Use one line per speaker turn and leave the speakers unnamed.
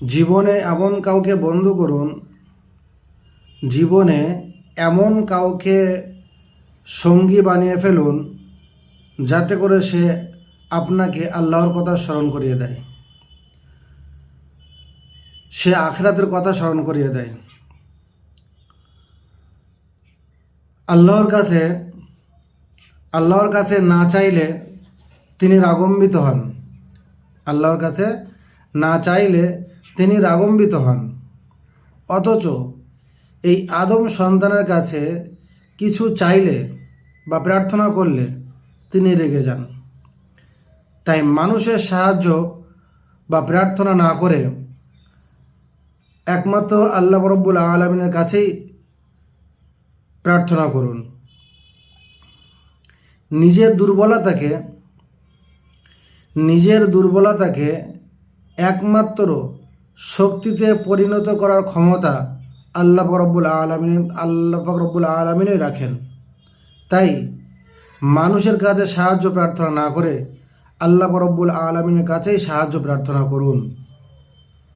জীবনে এমন কাউকে বন্ধু করুন, জীবনে এমন কাউকে সঙ্গী বানিয়ে ফেলুন যাতে করে সে আপনাকে আল্লাহর কথা স্মরণ করিয়ে দেয়, সে আখিরাতের কথা স্মরণ করিয়ে দেয়। আল্লাহর কাছে না চাইলে তিনি রাগম্বিত হন। আল্লাহর কাছে না চাইলে তিনি রাগম্বিত হন। অথচ এই আদম সন্তানের কাছে কিছু চাইলে বা প্রার্থনা করলে তিনি রেগে যান। তাই মানুষের সাহায্য বা প্রার্থনা না করে একমাত্র আল্লাহ রব্বুল আলামিনের কাছেই প্রার্থনা করুন। নিজের দুর্বলতাকে একমাত্র শক্তিতে পরিণত করার ক্ষমতা আল্লাহ রব্বুল আলামিনই রাখেন। তাই মানুষের কাছে সাহায্য প্রার্থনা না করে আল্লাহ রব্বুল আলামিনের কাছেই সাহায্য প্রার্থনা করুন।